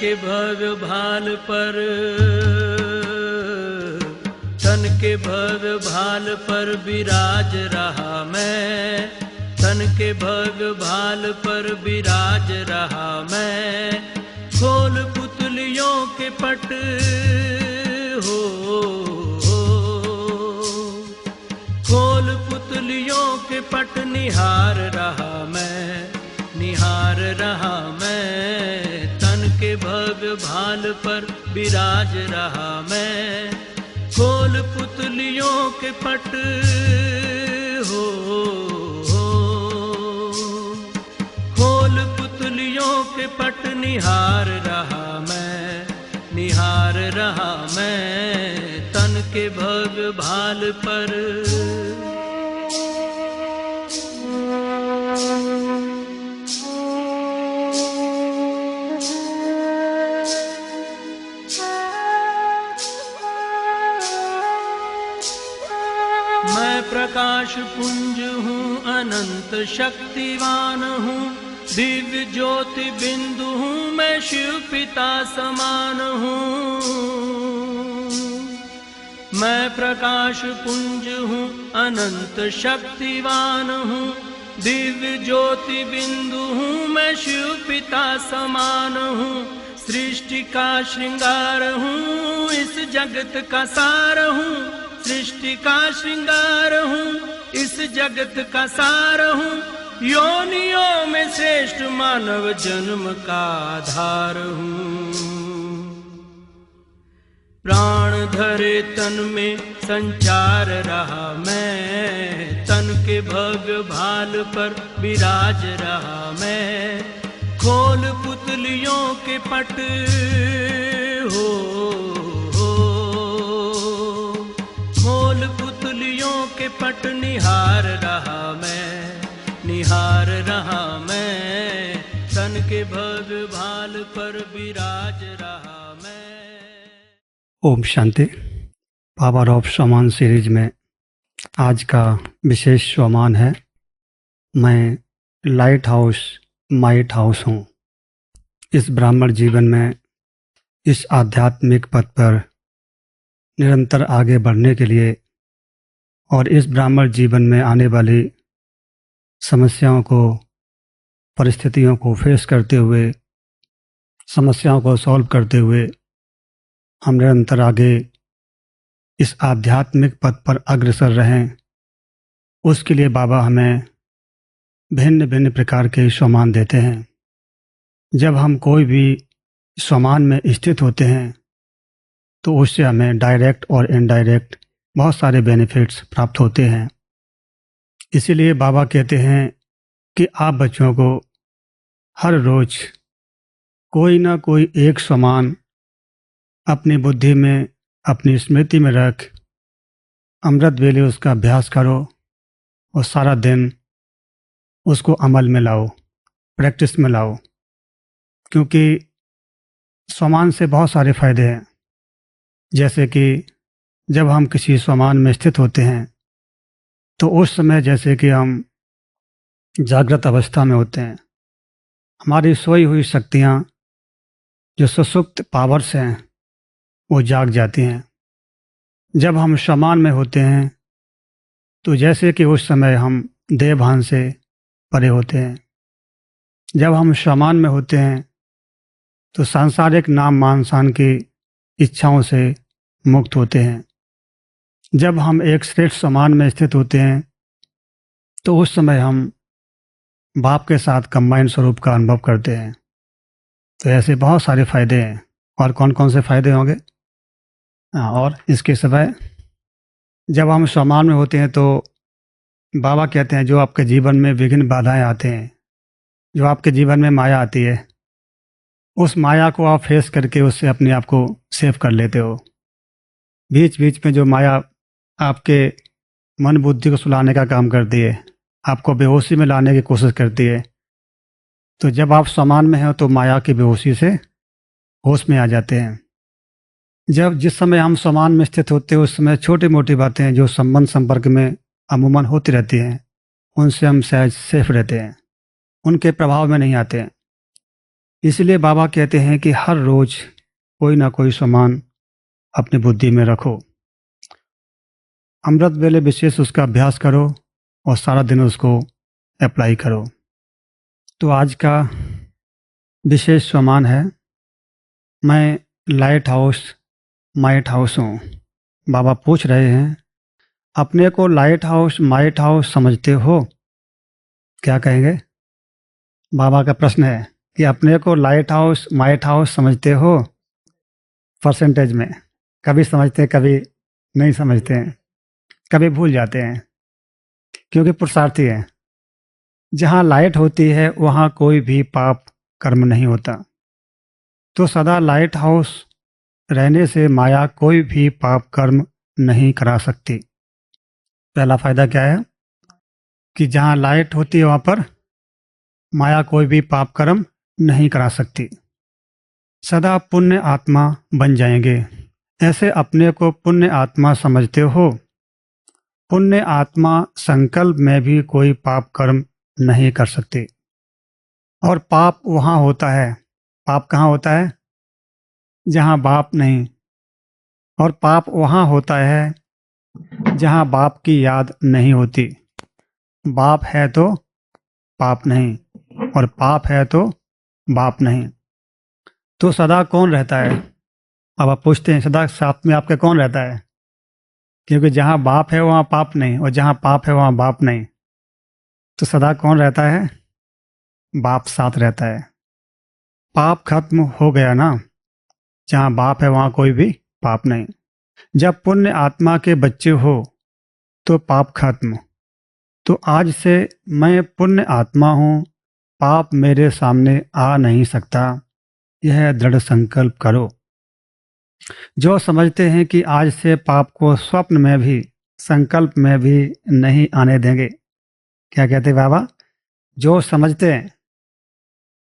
के भव्य भाल पर, तन के भव्य भाल पर विराज रहा मैं, तन के भव्य भाल पर विराज रहा मैं। खोल पुतलियों के पट हो, खोल पुतलियों के पट निहार रहा मैं, निहार रहा मैं। तन के भव्य भाल पर विराज रहा मैं। खोल पुतलियों के पट हो, खोल पुतलियों के पट निहार रहा मैं, निहार रहा मैं। तन के भव्य भाल पर मैं प्रकाश पुंज हूँ, अनंत शक्तिवान हूँ, दिव्य ज्योति बिंदु हूँ, मैं शिव पिता समान हूँ। मैं प्रकाश पुंज हूँ, अनंत शक्तिवान हूँ, दिव्य ज्योति बिंदु हूँ, मैं शिव पिता समान हूँ। सृष्टि का श्रृंगार हूँ, इस जगत का सार हूँ, सृष्टि का श्रृंगार हूँ, इस जगत का सार हूँ। योनियों में श्रेष्ठ मानव जन्म का आधार हूँ। प्राण धरे तन में संचार रहा मैं, तन के भव्य भाल पर विराज रहा मैं। खोल पुतलियों के पट हो, खोल पुतलियों के पट निहार रहा मैं, निहार रहा मैं। तन के भव्य भाल पर विराज रहा मैं। Om Shanti. Power of स्वमान series में आज का विशेष स्वमान है, मैं लाइट हाउस माइट हाउस हूँ। इस ब्राह्मण जीवन में, इस आध्यात्मिक पथ पर निरंतर आगे बढ़ने के लिए और इस ब्राह्मण जीवन में आने वाली समस्याओं को, परिस्थितियों को फेस करते हुए, समस्याओं को सॉल्व करते हुए हम निरंतर आगे इस आध्यात्मिक पथ पर अग्रसर रहें, उसके लिए बाबा हमें भिन्न भिन्न प्रकार के स्वमान देते हैं। जब हम कोई भी स्वमान में स्थित होते हैं तो उससे हमें डायरेक्ट और इनडायरेक्ट बहुत सारे बेनिफिट्स प्राप्त होते हैं। इसीलिए बाबा कहते हैं कि आप बच्चों को हर रोज कोई ना कोई एक स्वमान अपनी बुद्धि में, अपनी स्मृति में रख अमृत वेले उसका अभ्यास करो और सारा दिन उसको अमल में लाओ, प्रैक्टिस में लाओ। क्योंकि स्वमान से बहुत सारे फायदे हैं। जैसे कि जब हम किसी स्वमान में स्थित होते हैं तो उस समय जैसे कि हम जागृत अवस्था में होते हैं, हमारी सोई हुई शक्तियाँ जो सुसुप्त पावर्स हैं वो जाग जाती हैं। जब हम स्वमान में होते हैं तो जैसे कि उस समय हम देह भान से परे होते हैं। जब हम स्वमान में होते हैं तो सांसारिक नाम मान शान की इच्छाओं से मुक्त होते हैं। जब हम एक श्रेष्ठ स्वमान में स्थित होते हैं तो उस समय हम बाप के साथ कंबाइन स्वरूप का अनुभव करते हैं। तो ऐसे बहुत सारे फायदे हैं। और कौन कौन से फायदे होंगे? और इसके सिवाय जब हम स्वमान में होते हैं तो बाबा कहते हैं जो आपके जीवन में विघ्न बाधाएं आते हैं, जो आपके जीवन में माया आती है, उस माया को आप फेस करके उससे अपने आप को सेव कर लेते हो। बीच बीच में जो माया आपके मन बुद्धि को सुलाने का काम करती है, आपको बेहोशी में लाने की कोशिश करती है, तो जब आप स्वमान में हो तो माया की बेहोशी से होश में आ जाते हैं। जब जिस समय हम स्वमान में स्थित होते हैं उस समय छोटी मोटी बातें जो संबंध संपर्क में अमूमन होती रहती हैं, उनसे हम सहज सेफ रहते हैं, उनके प्रभाव में नहीं आते हैं। इसलिए बाबा कहते हैं कि हर रोज कोई ना कोई सामान अपनी बुद्धि में रखो, अमृत वेले विशेष उसका अभ्यास करो और सारा दिन उसको अप्लाई करो। तो आज का विशेष सामान है, मैं लाइट हाउस माइट हाउस हूँ। बाबा पूछ रहे हैं, अपने को लाइट हाउस माइट हाउस समझते हो? क्या कहेंगे? बाबा का प्रश्न है कि अपने को लाइट हाउस माइट हाउस समझते हो? परसेंटेज में कभी समझते हैं, कभी नहीं समझते हैं, कभी भूल जाते हैं, क्योंकि पुरुषार्थी हैं। जहाँ लाइट होती है वहाँ कोई भी पाप कर्म नहीं होता। तो सदा लाइट हाउस रहने से माया कोई भी पाप कर्म नहीं करा सकती। पहला फायदा क्या है कि जहाँ लाइट होती है वहाँ पर माया कोई भी पाप कर्म नहीं करा सकती। सदा पुण्य आत्मा बन जाएंगे। ऐसे अपने को पुण्य आत्मा समझते हो? पुण्य आत्मा संकल्प में भी कोई पाप कर्म नहीं कर सकते। और पाप वहाँ होता है, पाप कहाँ होता है? जहाँ बाप नहीं। और पाप वहाँ होता है जहाँ बाप की याद नहीं होती। बाप है तो पाप नहीं, और पाप है तो बाप नहीं। तो सदा कौन रहता है? अब आप पूछते हैं सदा साथ में आपके कौन रहता है? क्योंकि जहाँ बाप है वहाँ पाप नहीं, और जहाँ पाप है वहाँ बाप नहीं। तो सदा कौन रहता है? बाप साथ रहता है। पाप खत्म हो गया ना, जहाँ बाप है वहाँ कोई भी पाप नहीं। जब पुण्य आत्मा के बच्चे हो तो पाप खत्म। तो आज से मैं पुण्य आत्मा हूँ, पाप मेरे सामने आ नहीं सकता, यह दृढ़ संकल्प करो। जो समझते हैं कि आज से पाप को स्वप्न में भी संकल्प में भी नहीं आने देंगे। क्या कहते बाबा? जो समझते हैं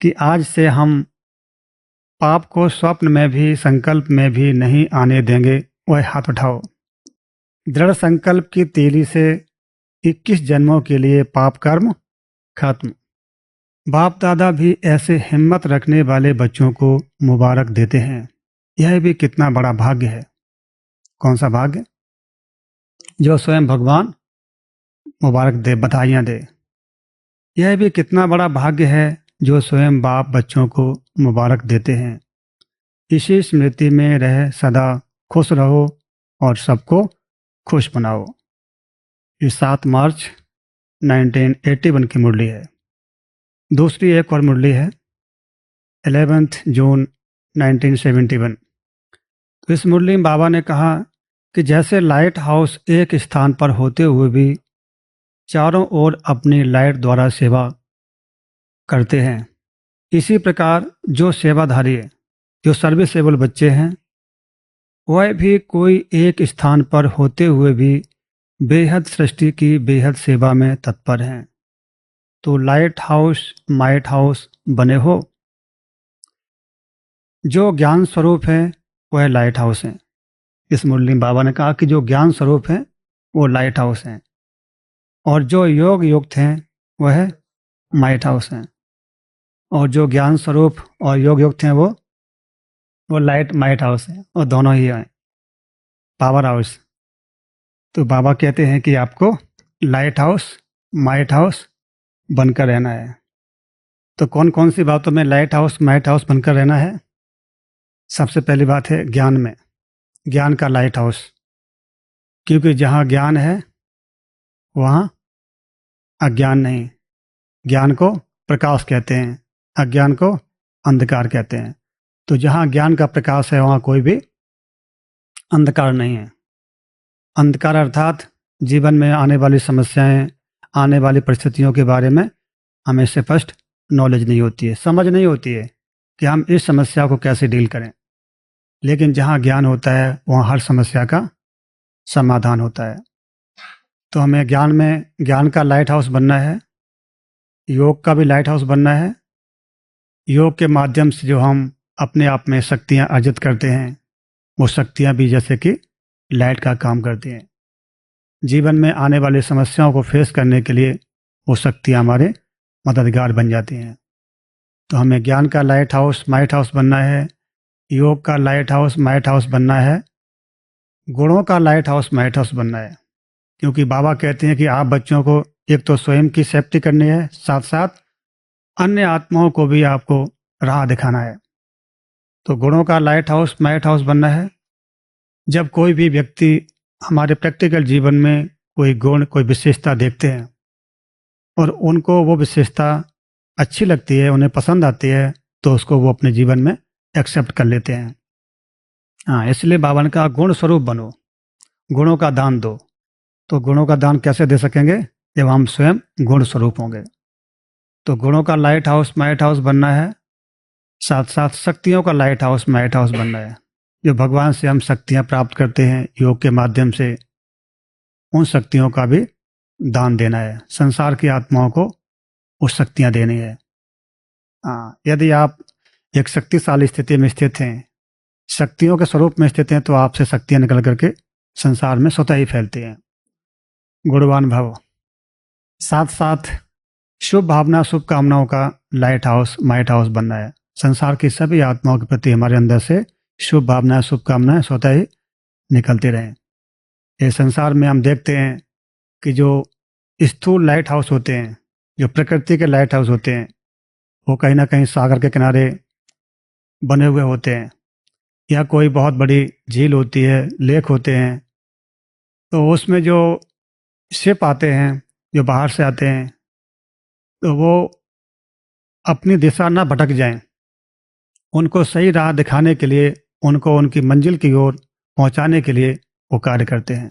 कि आज से हम पाप को स्वप्न में भी संकल्प में भी नहीं आने देंगे, वह हाथ उठाओ। दृढ़ संकल्प की तीली से 21 जन्मों के लिए पाप कर्म खत्म। बाप दादा भी ऐसे हिम्मत रखने वाले बच्चों को मुबारक देते हैं। यह भी कितना बड़ा भाग्य है। कौन सा भाग्य? जो स्वयं भगवान मुबारक दे, बधाइयाँ दे। यह भी कितना बड़ा भाग्य है जो स्वयं बाप बच्चों को मुबारक देते हैं। इसी स्मृति में रह सदा खुश रहो और सबको खुश बनाओ। ये 7 मार्च 1981 की मुरली है। दूसरी एक और मुरली है 11 जून 1971। तो इस मुरली में बाबा ने कहा कि जैसे लाइट हाउस एक स्थान पर होते हुए भी चारों ओर अपनी लाइट द्वारा सेवा करते हैं, इसी प्रकार जो सेवाधारी है, जो सर्विसेबल बच्चे हैं, वह भी कोई एक स्थान पर होते हुए भी बेहद सृष्टि की बेहद सेवा में तत्पर हैं। तो लाइट हाउस माइट हाउस बने हो। जो ज्ञान स्वरूप है वह लाइट हाउस है। इस मुरली में बाबा ने कहा कि जो ज्ञान स्वरूप है वो लाइट हाउस हैं, और जो योग युक्त हैं वह माइट हाउस हैं, और जो ज्ञान स्वरूप और योग युक्त हैं वो लाइट माइट हाउस है, और दोनों ही हैं पावर हाउस। तो बाबा कहते हैं कि आपको लाइट हाउस माइट हाउस बनकर रहना है। तो कौन कौन सी बातों में लाइट हाउस माइट हाउस बनकर रहना है? सबसे पहली बात है ज्ञान में, ज्ञान का लाइट हाउस। क्योंकि जहाँ ज्ञान है वहाँ अज्ञान नहीं। ज्ञान को प्रकाश कहते हैं, अज्ञान को अंधकार कहते हैं। तो जहाँ ज्ञान का प्रकाश है वहाँ कोई भी अंधकार नहीं है। अंधकार अर्थात जीवन में आने वाली समस्याएं, आने वाली परिस्थितियों के बारे में हमें स्पष्ट नॉलेज नहीं होती है, समझ नहीं होती है कि हम इस समस्या को कैसे डील करें। लेकिन जहाँ ज्ञान होता है वहाँ हर समस्या का समाधान होता है। तो हमें ज्ञान में ज्ञान का लाइट हाउस बनना है, योग का भी लाइट हाउस बनना है। योग के माध्यम से जो हम अपने आप में शक्तियाँ अर्जित करते हैं, वो शक्तियाँ भी जैसे कि लाइट का काम करती हैं। जीवन में आने वाली समस्याओं को फेस करने के लिए वो शक्तियाँ हमारे मददगार बन जाती हैं। तो हमें ज्ञान का लाइट हाउस माइट हाउस बनना है, योग का लाइट हाउस माइट हाउस बनना है, गुणों का लाइट हाउस माइट हाउस बनना है। क्योंकि बाबा कहते हैं कि आप बच्चों को एक तो स्वयं की सेफ्टी करनी है, साथ साथ अन्य आत्माओं को भी आपको राह दिखाना है। तो गुणों का लाइट हाउस माइट हाउस बनना है। जब कोई भी व्यक्ति हमारे प्रैक्टिकल जीवन में कोई गुण कोई विशेषता देखते हैं और उनको वो विशेषता अच्छी लगती है, उन्हें पसंद आती है, तो उसको वो अपने जीवन में एक्सेप्ट कर लेते हैं। हाँ, इसलिए बाबा ने कहा गुण स्वरूप बनो, गुणों का दान दो। तो गुणों का दान कैसे दे सकेंगे? जब हम स्वयं गुण स्वरूप होंगे। तो गुणों का लाइट हाउस माइट हाउस बनना है, साथ साथ शक्तियों का लाइट हाउस माइट हाउस बनना है। जो भगवान से हम शक्तियाँ प्राप्त करते हैं योग के माध्यम से, उन शक्तियों का भी दान देना है। संसार की आत्माओं को वो शक्तियाँ देनी है। हाँ, यदि आप एक शक्तिशाली स्थिति में स्थित हैं, शक्तियों के स्वरूप में स्थित हैं, तो आपसे शक्तियाँ निकल करके संसार में स्वतः ही फैलती हैं। गुणवान भव। साथ साथ शुभ भावना शुभ कामनाओं का लाइट हाउस माइट हाउस बनना है। संसार की सभी आत्माओं के प्रति हमारे अंदर से शुभ भावनाएं शुभ कामनाएं स्वतः ही निकलती रहें। ये संसार में हम देखते हैं कि जो स्थूल लाइट हाउस होते हैं, जो प्रकृति के लाइट हाउस होते हैं, वो कहीं ना कहीं सागर के किनारे बने हुए होते हैं, या कोई बहुत बड़ी झील होती है, लेक होते हैं। तो उसमें जो शिप आते हैं, जो बाहर से आते हैं, तो वो अपनी दिशा ना भटक जाएं, उनको सही राह दिखाने के लिए, उनको उनकी मंजिल की ओर पहुंचाने के लिए वो कार्य करते हैं।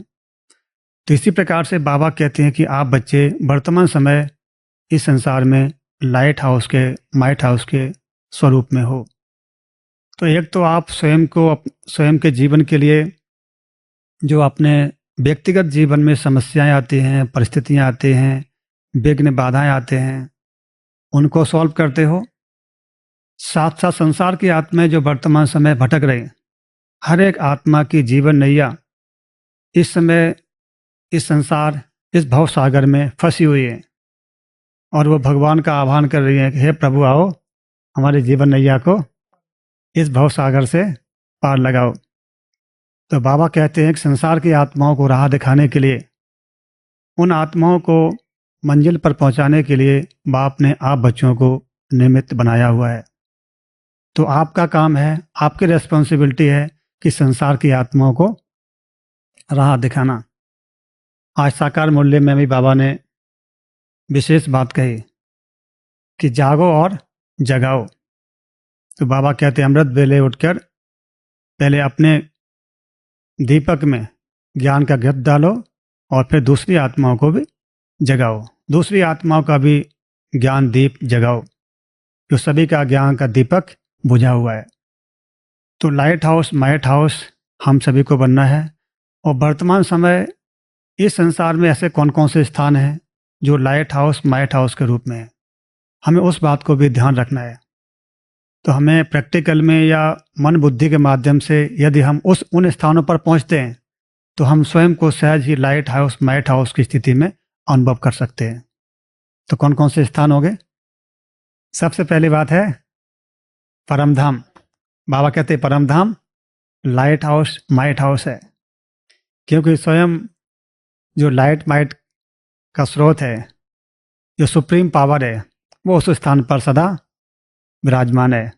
तो इसी प्रकार से बाबा कहते हैं कि आप बच्चे वर्तमान समय इस संसार में लाइट हाउस के माइट हाउस के स्वरूप में हो। तो एक तो आप स्वयं को स्वयं के जीवन के लिए जो अपने व्यक्तिगत जीवन में समस्याएं आती हैं, परिस्थितियां आती हैं, विघ्न बाधाएं आते हैं, उनको सॉल्व करते हो। साथ साथ संसार की आत्माएं जो वर्तमान समय भटक रही, हर एक आत्मा की जीवन नैया इस समय इस संसार इस भव सागर में फंसी हुई है, और वो भगवान का आह्वान कर रही है कि हे प्रभु आओ, हमारी जीवन नैया को इस भव सागर से पार लगाओ। तो बाबा कहते हैं कि संसार की आत्माओं को राह दिखाने के लिए, उन आत्माओं को मंजिल पर पहुंचाने के लिए बाप ने आप बच्चों को निमित्त बनाया हुआ है। तो आपका काम है, आपकी रेस्पॉन्सिबिलिटी है कि संसार की आत्माओं को राह दिखाना। आज साकार मूल्य में भी बाबा ने विशेष बात कही कि जागो और जगाओ। तो बाबा कहते हैं अमृत वेले उठकर पहले अपने दीपक में ज्ञान का घृत डालो और फिर दूसरी आत्माओं को भी जगाओ, दूसरी आत्माओं का भी ज्ञान दीप जगाओ, जो सभी का ज्ञान का दीपक बुझा हुआ है। तो लाइट हाउस माइट हाउस हम सभी को बनना है। और वर्तमान समय इस संसार में ऐसे कौन कौन से स्थान हैं जो लाइट हाउस माइट हाउस के रूप में है, हमें उस बात को भी ध्यान रखना है। तो हमें प्रैक्टिकल में या मन बुद्धि के माध्यम से यदि हम उन स्थानों पर पहुंचते हैं, तो हम स्वयं को सहज ही लाइट हाउस माइट हाउस की स्थिति में अनुभव कर सकते हैं। तो कौन कौन से स्थान होंगे? सबसे पहली बात है परमधाम। बाबा कहते हैं परमधाम लाइट हाउस माइट हाउस है, क्योंकि स्वयं जो लाइट माइट का स्रोत है, जो सुप्रीम पावर है, वो उस स्थान पर सदा विराजमान है।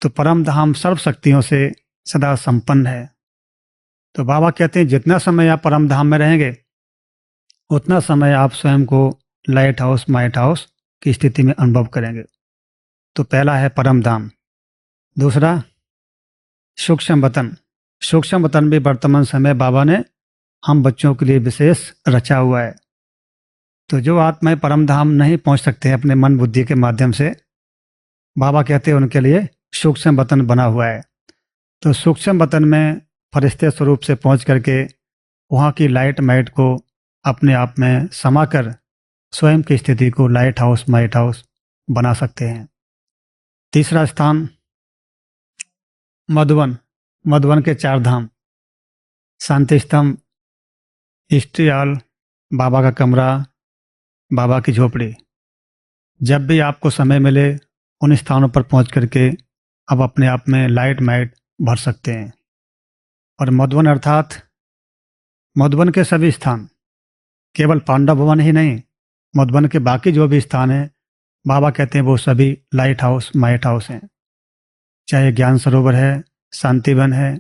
तो परम धाम सर्व शक्तियों से सदा संपन्न है। तो बाबा कहते हैं जितना समय आप परम धाम में रहेंगे, उतना समय आप स्वयं को लाइट हाउस माइट हाउस की स्थिति में अनुभव करेंगे। तो पहला है परम धाम। दूसरा सूक्ष्म वतन। सूक्ष्म वतन भी वर्तमान समय बाबा ने हम बच्चों के लिए विशेष रचा हुआ है। तो जो आत्माएं परम धाम नहीं पहुंच सकते हैं अपने मन बुद्धि के माध्यम से, बाबा कहते हैं उनके लिए सूक्ष्म वतन बना हुआ है। तो सूक्ष्म वतन में फरिश्ते स्वरूप से पहुंच करके वहाँ की लाइट माइट को अपने आप में समाकर स्वयं की स्थिति को लाइट हाउस माइट हाउस बना सकते हैं। तीसरा स्थान मधुवन। मधुवन के 4 धाम, शांति स्तंभ, हिस्ट्री हॉल, बाबा का कमरा, बाबा की झोपड़ी। जब भी आपको समय मिले उन स्थानों पर पहुंच करके अब अपने आप में लाइट माइट भर सकते हैं। और मधुवन अर्थात मधुवन के सभी स्थान, केवल पांडव भवन ही नहीं, मधुवन के बाकी जो भी स्थान हैं बाबा कहते हैं वो सभी लाइट हाउस माइट हाउस हैं। चाहे ज्ञान सरोवर है, शांतिवन है,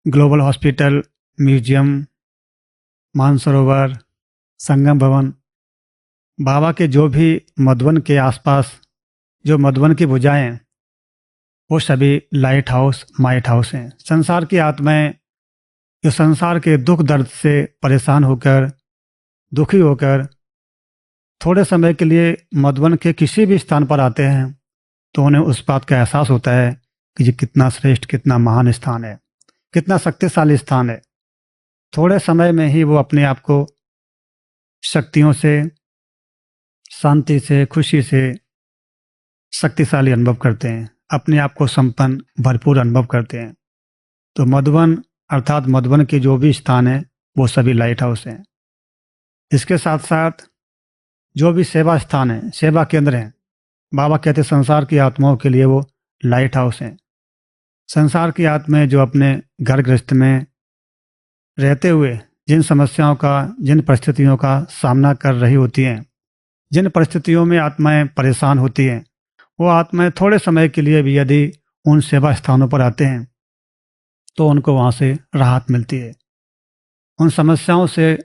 ग्लोबल हॉस्पिटल, म्यूजियम, मानसरोवर, संगम भवन, बाबा के जो भी मधुवन के आसपास जो मधुवन की भुजाएं हैं वो सभी लाइट हाउस माइट हाउस हैं। संसार की आत्माएं जो संसार के दुख दर्द से परेशान होकर, दुखी होकर थोड़े समय के लिए मधुवन के किसी भी स्थान पर आते हैं तो उन्हें उस बात का एहसास होता है कि ये कितना श्रेष्ठ, कितना महान स्थान है, कितना शक्तिशाली स्थान है। थोड़े समय में ही वो अपने आप को शक्तियों से, शांति से, खुशी से शक्तिशाली अनुभव करते हैं, अपने आप को संपन्न, भरपूर अनुभव करते हैं। तो मधुवन अर्थात मधुवन के जो भी स्थान है वो सभी लाइट हाउस हैं। इसके साथ साथ जो भी सेवा स्थान है, सेवा केंद्र हैं, बाबा कहते संसार की आत्माओं के लिए वो लाइट हाउस हैं। संसार की आत्माएं जो अपने घर गृहस्थ में रहते हुए जिन समस्याओं का, जिन परिस्थितियों का सामना कर रही होती हैं, जिन परिस्थितियों में आत्माएं परेशान होती हैं, वो आत्माएं थोड़े समय के लिए भी यदि उन सेवा स्थानों पर आते हैं तो उनको वहाँ से राहत मिलती है। उन समस्याओं से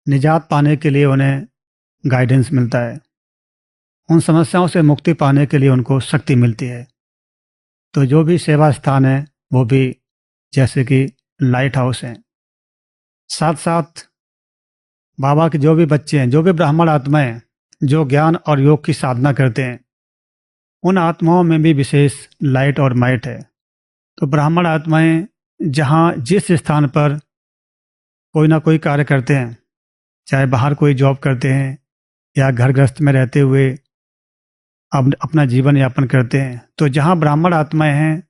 निजात पाने के लिए उन्हें गाइडेंस मिलता है, उन समस्याओं से मुक्ति पाने के लिए उनको शक्ति मिलती है। तो जो भी सेवा स्थान है वो भी जैसे कि लाइट हाउस हैं। साथ साथ बाबा के जो भी बच्चे हैं, जो भी ब्राह्मण आत्माएं हैं, जो ज्ञान और योग की साधना करते हैं, उन आत्माओं में भी विशेष लाइट और माइट है। तो ब्राह्मण आत्माएं जहाँ जिस स्थान पर कोई ना कोई कार्य करते हैं, चाहे बाहर कोई जॉब करते हैं या घर गृहस्थ में रहते हुए अब अपना जीवन यापन करते हैं, तो जहाँ ब्राह्मण आत्माएं हैं,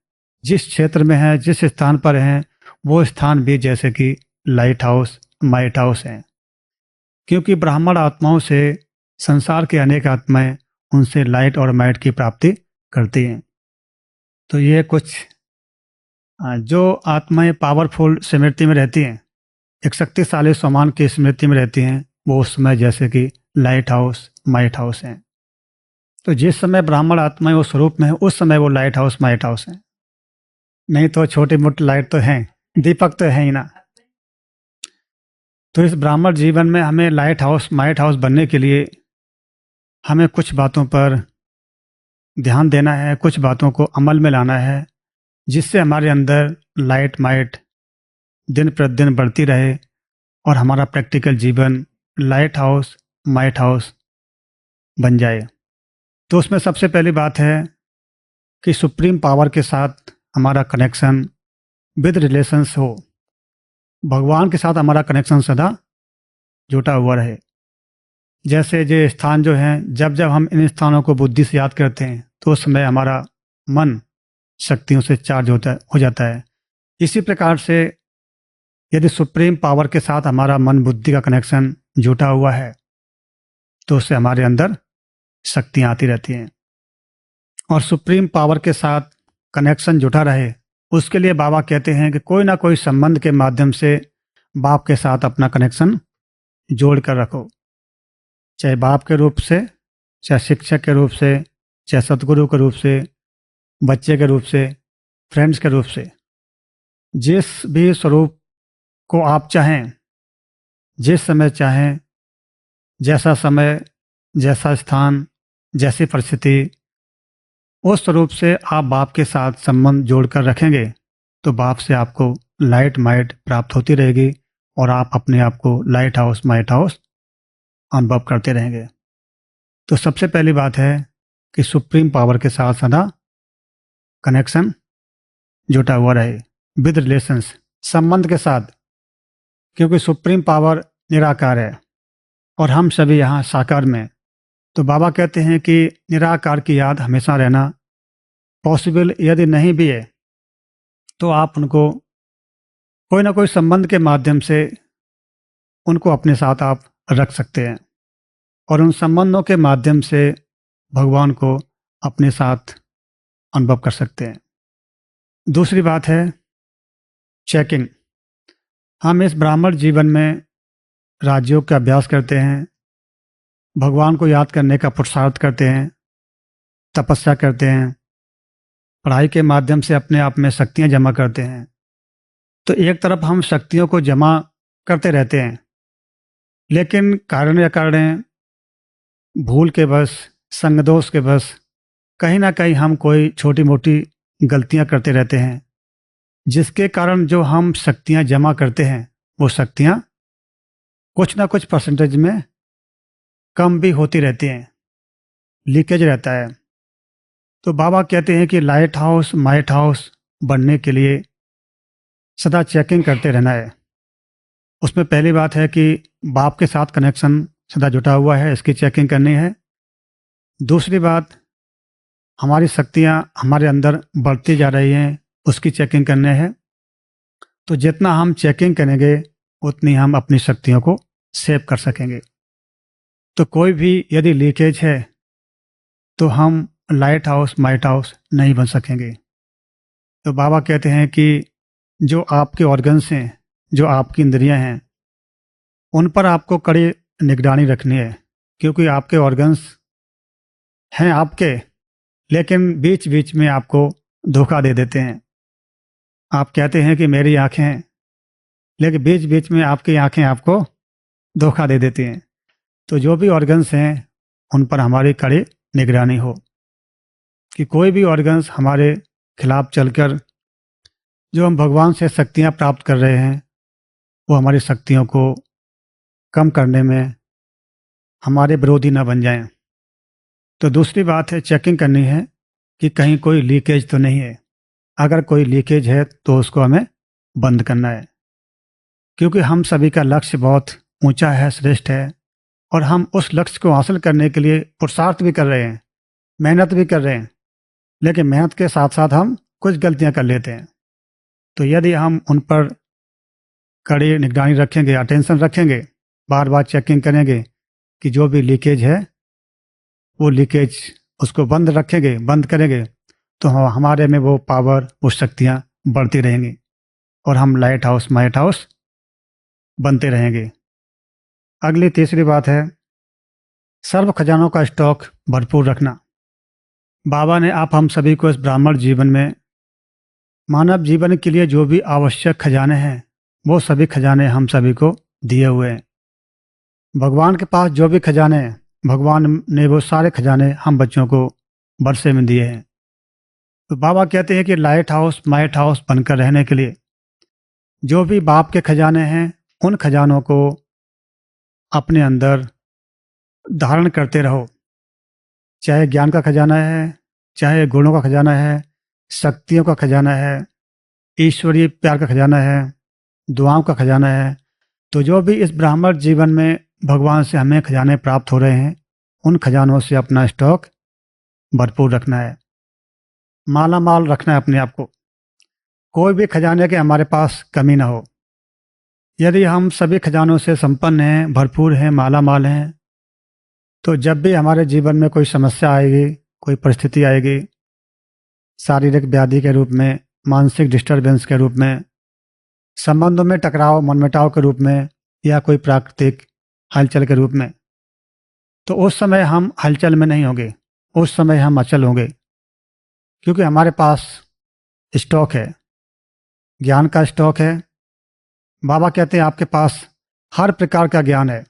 जिस क्षेत्र में हैं, जिस स्थान पर हैं, वो स्थान भी जैसे कि लाइट हाउस माइट हाउस हैं। क्योंकि ब्राह्मण आत्माओं से संसार के अनेक आत्माएं उनसे लाइट और माइट की प्राप्ति करती हैं। तो ये कुछ जो आत्माएं पावरफुल स्मृति में रहती हैं, एक शक्तिशाली स्वमान की स्मृति में रहती हैं, वो उस समय जैसे कि लाइट हाउस माइट हाउस हैं। तो जिस समय ब्राह्मण आत्माएं वो स्वरूप में है, उस समय वो लाइट हाउस माइट हाउस हैं। नहीं तो छोटी मोटी लाइट तो हैं, दीपक तो है ही ना। तो इस ब्राह्मण जीवन में हमें लाइट हाउस माइट हाउस बनने के लिए हमें कुछ बातों पर ध्यान देना है, कुछ बातों को अमल में लाना है, जिससे हमारे अंदर लाइट माइट दिन प्रतिदिन बढ़ती रहे और हमारा प्रैक्टिकल जीवन लाइट हाउस माइट हाउस बन जाए। तो उसमें सबसे पहली बात है कि सुप्रीम पावर के साथ हमारा कनेक्शन विद रिलेशंस हो, भगवान के साथ हमारा कनेक्शन सदा जुटा हुआ रहे। जैसे ये स्थान जो हैं, जब जब हम इन स्थानों को बुद्धि से याद करते हैं तो उस समय हमारा मन शक्तियों से चार्ज हो जाता है। इसी प्रकार से यदि सुप्रीम पावर के साथ हमारा मन बुद्धि का कनेक्शन जुटा हुआ है तो उससे हमारे अंदर शक्तियाँ आती रहती हैं। और सुप्रीम पावर के साथ कनेक्शन जुटा रहे उसके लिए बाबा कहते हैं कि कोई ना कोई संबंध के माध्यम से बाप के साथ अपना कनेक्शन जोड़ कर रखो, चाहे बाप के रूप से, चाहे शिक्षक के रूप से, चाहे सतगुरु के रूप से, बच्चे के रूप से, फ्रेंड्स के रूप से। जिस भी स्वरूप को आप चाहें, जिस समय चाहें, जैसा समय, जैसा स्थान, जैसी परिस्थिति, उस स्वरूप से आप बाप के साथ संबंध जोड़कर रखेंगे तो बाप से आपको लाइट माइट प्राप्त होती रहेगी और आप अपने आप को लाइट हाउस माइट हाउस अनुभव करते रहेंगे। तो सबसे पहली बात है कि सुप्रीम पावर के साथ सदा कनेक्शन जुटा हुआ रहे, विद रिलेशंस, संबंध के साथ, क्योंकि सुप्रीम पावर निराकार है और हम सभी यहाँ साकार में। तो बाबा कहते हैं कि निराकार की याद हमेशा रहना पॉसिबल यदि नहीं भी है तो आप उनको कोई ना कोई संबंध के माध्यम से उनको अपने साथ आप रख सकते हैं और उन संबंधों के माध्यम से भगवान को अपने साथ अनुभव कर सकते हैं। दूसरी बात है चेकिंग। हम इस ब्राह्मण जीवन में राजयोग का अभ्यास करते हैं, भगवान को याद करने का पुरुषार्थ करते हैं, तपस्या करते हैं, पढ़ाई के माध्यम से अपने आप में शक्तियाँ जमा करते हैं। तो एक तरफ हम शक्तियों को जमा करते रहते हैं, लेकिन कारण या कारण भूल के बस, संगदोष के बस कहीं ना कहीं हम कोई छोटी मोटी गलतियां करते रहते हैं, जिसके कारण जो हम शक्तियां जमा करते हैं वो शक्तियां कुछ ना कुछ परसेंटेज में कम भी होती रहती हैं, लीकेज रहता है। तो बाबा कहते हैं कि लाइट हाउस माइट हाउस बनने के लिए सदा चेकिंग करते रहना है। उसमें पहली बात है कि बाप के साथ कनेक्शन सदा जुटा हुआ है, इसकी चेकिंग करनी है। दूसरी बात, हमारी शक्तियां हमारे अंदर बढ़ती जा रही हैं, उसकी चेकिंग करनी है। तो जितना हम चेकिंग करेंगे उतनी हम अपनी शक्तियों को सेव कर सकेंगे। तो कोई भी यदि लीकेज है तो हम लाइट हाउस माइट हाउस नहीं बन सकेंगे। तो बाबा कहते हैं कि जो आपके ऑर्गन्स हैं, जो आपकी इंद्रियां हैं, उन पर आपको कड़ी निगरानी रखनी है, क्योंकि आपके ऑर्गन्स हैं आपके, लेकिन बीच बीच में आपको धोखा दे देते हैं। आप कहते हैं कि मेरी आंखें हैं, लेकिन बीच बीच में आपकी आंखें आपको धोखा दे देती हैं। तो जो भी ऑर्गन्स हैं उन पर हमारी कड़ी निगरानी हो, कि कोई भी ऑर्गन्स हमारे खिलाफ चलकर जो हम भगवान से शक्तियाँ प्राप्त कर रहे हैं वो हमारी शक्तियों को कम करने में हमारे विरोधी न बन जाएं। तो दूसरी बात है चेकिंग करनी है कि कहीं कोई लीकेज तो नहीं है। अगर कोई लीकेज है तो उसको हमें बंद करना है, क्योंकि हम सभी का लक्ष्य बहुत ऊंचा है, श्रेष्ठ है, और हम उस लक्ष्य को हासिल करने के लिए पुरुषार्थ भी कर रहे हैं, मेहनत भी कर रहे हैं, लेकिन मेहनत के साथ साथ हम कुछ गलतियां कर लेते हैं। तो यदि हम उन पर कड़ी निगरानी रखेंगे, अटेंशन रखेंगे, बार बार चेकिंग करेंगे कि जो भी लीकेज है वो लीकेज उसको बंद रखेंगे, बंद करेंगे, तो हमारे में वो पावर, वो शक्तियाँ बढ़ती रहेंगी और हम लाइट हाउस माइट हाउस बनते रहेंगे। अगली तीसरी बात है सर्व खजानों का स्टॉक भरपूर रखना। बाबा ने आप हम सभी को इस ब्राह्मण जीवन में, मानव जीवन के लिए जो भी आवश्यक खजाने हैं वो सभी खजाने हम सभी को दिए हुए हैं। भगवान के पास जो भी खजाने हैं, भगवान ने वो सारे खजाने हम बच्चों को वर्षे में दिए हैं। तो बाबा कहते हैं कि लाइट हाउस माइट हाउस बनकर रहने के लिए जो भी बाप के खजाने हैं उन खजानों को अपने अंदर धारण करते रहो। चाहे ज्ञान का खजाना है, चाहे गुणों का खजाना है, शक्तियों का खजाना है, ईश्वरीय प्यार का खजाना है, दुआओं का खजाना है। तो जो भी इस ब्राह्मण जीवन में भगवान से हमें खजाने प्राप्त हो रहे हैं उन खजानों से अपना स्टॉक भरपूर रखना है, माला माल रखना है अपने आप को। कोई भी खजाने के हमारे पास कमी ना हो। यदि हम सभी खजानों से संपन्न हैं, भरपूर हैं, माला माल हैं, तो जब भी हमारे जीवन में कोई समस्या आएगी, कोई परिस्थिति आएगी, शारीरिक व्याधि के रूप में, मानसिक डिस्टर्बेंस के रूप में, संबंधों में टकराव मनमुटाव के रूप में, या कोई प्राकृतिक हलचल के रूप में, तो उस समय हम हलचल में नहीं होंगे, उस समय हम अचल होंगे, क्योंकि हमारे पास स्टॉक है, ज्ञान का स्टॉक है। बाबा कहते हैं आपके पास हर प्रकार का ज्ञान है।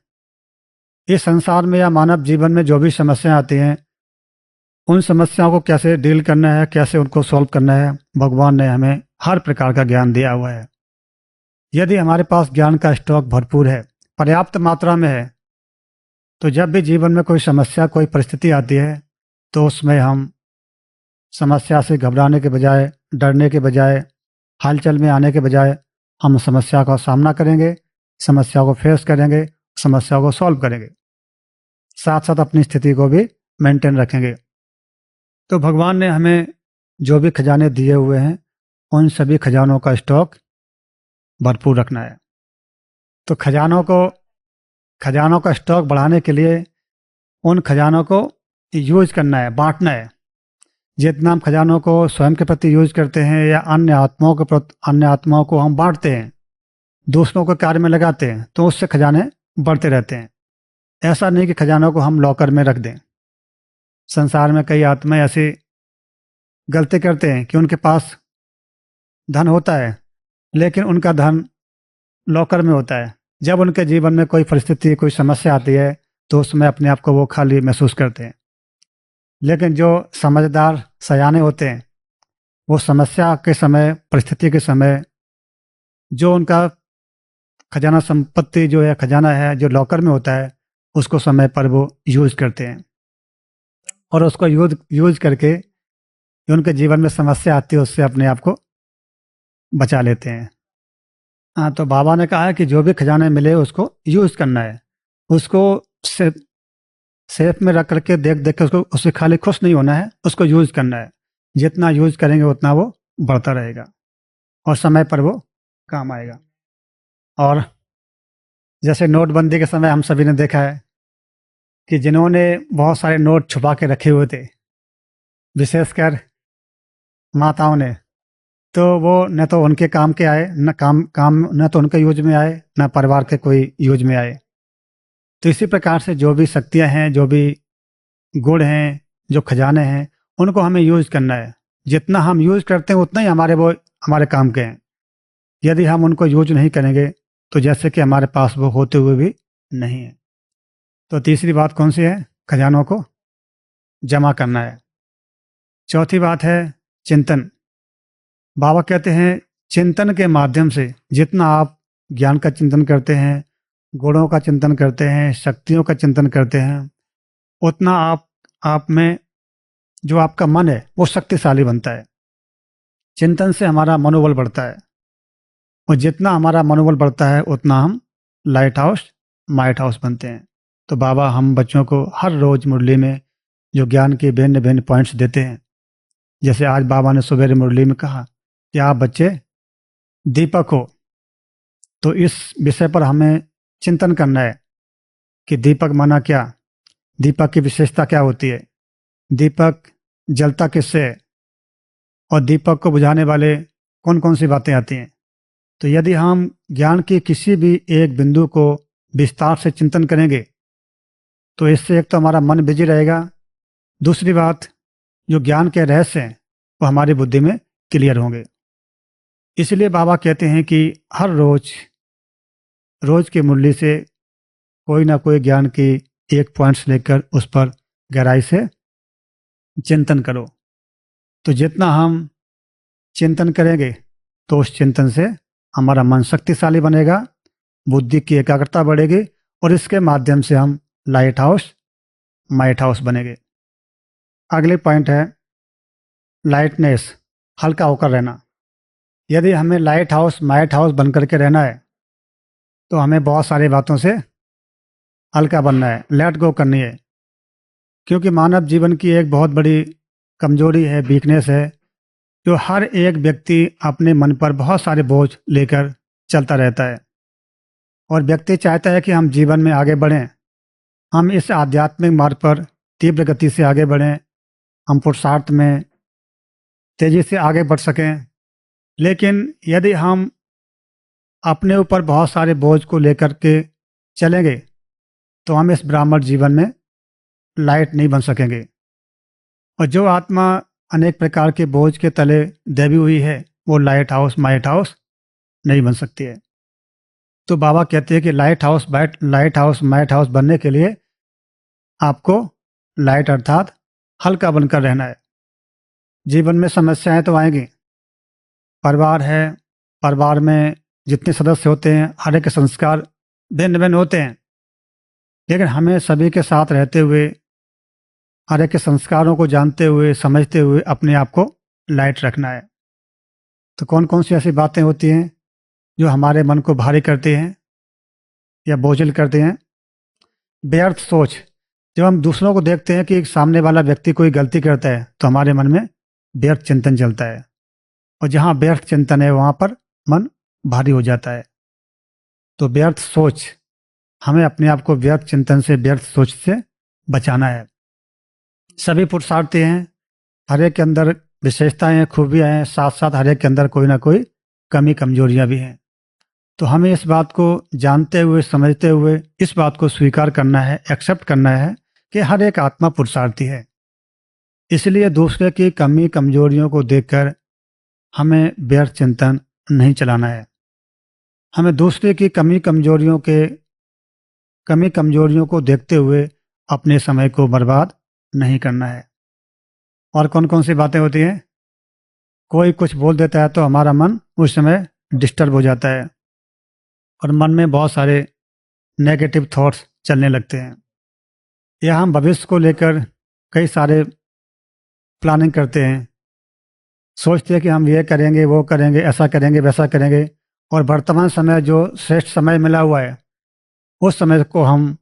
इस संसार में या मानव जीवन में जो भी समस्याएं आती हैं उन समस्याओं को कैसे डील करना है, कैसे उनको सॉल्व करना है, भगवान ने हमें हर प्रकार का ज्ञान दिया हुआ है। यदि हमारे पास ज्ञान का स्टॉक भरपूर है, पर्याप्त मात्रा में है, तो जब भी जीवन में कोई समस्या, कोई परिस्थिति आती है तो उसमें हम समस्या से घबराने के बजाय, डरने के बजाय, हलचल में आने के बजाय हम समस्या का सामना करेंगे, समस्या को फेस करेंगे, समस्या को सॉल्व करेंगे, साथ साथ अपनी स्थिति को भी मेंटेन रखेंगे। तो भगवान ने हमें जो भी खजाने दिए हुए हैं उन सभी खजानों का स्टॉक भरपूर रखना है। तो खजानों का स्टॉक बढ़ाने के लिए उन खजानों को यूज करना है, बांटना है। जितना हम खजानों को स्वयं के प्रति यूज करते हैं या अन्य आत्माओं को हम बांटते हैं, दूसरों के कार्य में लगाते हैं, तो उससे खजाने बढ़ते रहते हैं। ऐसा नहीं कि खजानों को हम लॉकर में रख दें। संसार में कई आत्माएं ऐसी गलती करते हैं कि उनके पास धन होता है, लेकिन उनका धन लॉकर में होता है। जब उनके जीवन में कोई परिस्थिति, कोई समस्या आती है, तो उसमें अपने आप को वो खाली महसूस करते हैं। लेकिन जो समझदार सयाने होते हैं, वो समस्या के समय, परिस्थिति के समय जो उनका खजाना संपत्ति जो है, खजाना है जो लॉकर में होता है, उसको समय पर वो यूज करते हैं और उसको यूज करके जो उनके जीवन में समस्या आती है उससे अपने आप को बचा लेते हैं। हाँ, तो बाबा ने कहा है कि जो भी खजाने मिले उसको यूज करना है, उसको सेफ में रख करके देख देख के उसको उससे खाली खुश नहीं होना है, उसको यूज करना है। जितना यूज करेंगे उतना वो बढ़ता रहेगा और समय पर वो काम आएगा। और जैसे नोटबंदी के समय हम सभी ने देखा है कि जिन्होंने बहुत सारे नोट छुपा के रखे हुए थे, विशेषकर माताओं ने, तो वो न तो उनके काम के आए, न तो उनके यूज में आए, न परिवार के कोई यूज में आए। तो इसी प्रकार से जो भी शक्तियां हैं, जो भी गुण हैं, जो खजाने हैं, उनको हमें यूज करना है। जितना हम यूज करते हैं उतना ही हमारे काम के हैं। यदि हम उनको यूज नहीं करेंगे तो जैसे कि हमारे पास वो होते हुए भी नहीं है। तो तीसरी बात कौन सी है? खजानों को जमा करना है। चौथी बात है चिंतन। बाबा कहते हैं चिंतन के माध्यम से जितना आप ज्ञान का चिंतन करते हैं, गुणों का चिंतन करते हैं, शक्तियों का चिंतन करते हैं, उतना आप में जो आपका मन है वो शक्तिशाली बनता है। चिंतन से हमारा मनोबल बढ़ता है और जितना हमारा मनोबल बढ़ता है उतना हम लाइट हाउस माइट हाउस बनते हैं। तो बाबा हम बच्चों को हर रोज मुरली में जो ज्ञान के भिन्न भिन्न पॉइंट्स देते हैं, जैसे आज बाबा ने सवेरे मुरली में कहा कि आप बच्चे दीपक हो, तो इस विषय पर हमें चिंतन करना है कि दीपक माना क्या, दीपक की विशेषता क्या होती है, दीपक जलता किससे है और दीपक को बुझाने वाले कौन कौन सी बातें आती हैं। तो यदि हम ज्ञान की किसी भी एक बिंदु को विस्तार से चिंतन करेंगे तो इससे एक तो हमारा मन बिजी रहेगा, दूसरी बात जो ज्ञान के रहस्य हैं वो हमारी बुद्धि में क्लियर होंगे। इसलिए बाबा कहते हैं कि हर रोज की मुरली से कोई ना कोई ज्ञान की एक पॉइंट्स लेकर उस पर गहराई से चिंतन करो। तो जितना हम चिंतन करेंगे तो उस चिंतन से हमारा मन शक्तिशाली बनेगा, बुद्धि की एकाग्रता बढ़ेगी और इसके माध्यम से हम लाइट हाउस माइट हाउस बनेंगे। अगले पॉइंट है लाइटनेस, हल्का होकर रहना। यदि हमें लाइट हाउस माइट हाउस बन करके रहना है तो हमें बहुत सारी बातों से हल्का बनना है, लेट गो करनी है। क्योंकि मानव जीवन की एक बहुत बड़ी कमजोरी है, वीकनेस है, जो हर एक व्यक्ति अपने मन पर बहुत सारे बोझ लेकर चलता रहता है और व्यक्ति चाहता है कि हम जीवन में आगे बढ़ें, हम इस आध्यात्मिक मार्ग पर तीव्र गति से आगे बढ़ें, हम पुरुषार्थ में तेजी से आगे बढ़ सकें। लेकिन यदि हम अपने ऊपर बहुत सारे बोझ को लेकर के चलेंगे तो हम इस ब्राह्मण जीवन में लाइट नहीं बन सकेंगे। और जो आत्मा अनेक प्रकार के बोझ के तले दबी हुई है वो लाइट हाउस माइट हाउस नहीं बन सकती है। तो बाबा कहते हैं कि लाइट हाउस माइट हाउस बनने के लिए आपको लाइट अर्थात हल्का बनकर रहना है। जीवन में समस्याएं तो आएंगी, परिवार है, परिवार में जितने सदस्य होते हैं हर एक के संस्कार भिन्न भिन्न होते हैं, लेकिन हमें सभी के साथ रहते हुए, हर एक के संस्कारों को जानते हुए, समझते हुए अपने आप को लाइट रखना है। तो कौन कौन सी ऐसी बातें होती हैं जो हमारे मन को भारी करती हैं या बोझिल करती हैं? व्यर्थ सोच। जब हम दूसरों को देखते हैं कि सामने वाला व्यक्ति कोई गलती करता है तो हमारे मन में व्यर्थ चिंतन चलता है और जहाँ व्यर्थ चिंतन है वहाँ पर मन भारी हो जाता है। तो व्यर्थ सोच, हमें अपने आप को व्यर्थ चिंतन से, व्यर्थ सोच से बचाना है। सभी पुरुषार्थी हैं, हर एक के अंदर विशेषताएं हैं, खूबियां हैं, साथ साथ हर एक के अंदर कोई ना कोई कमी कमजोरियां भी हैं। तो हमें इस बात को जानते हुए, समझते हुए इस बात को स्वीकार करना है, एक्सेप्ट करना है कि हर एक आत्मा पुरुषार्थी है। इसलिए दूसरे की कमी कमजोरियों को देखकर हमें व्यर्थ चिंतन नहीं चलाना है। हमें दूसरे की कमी कमजोरियों को देखते हुए अपने समय को बर्बाद नहीं करना है। और कौन कौन सी बातें होती हैं? कोई कुछ बोल देता है तो हमारा मन उस समय डिस्टर्ब हो जाता है और मन में बहुत सारे नेगेटिव थॉट्स चलने लगते हैं, या हम भविष्य को लेकर कई सारे प्लानिंग करते हैं, सोचते हैं कि हम ये करेंगे, वो करेंगे, ऐसा करेंगे, वैसा करेंगे, और वर्तमान समय जो श्रेष्ठ समय मिला हुआ है उस समय को हम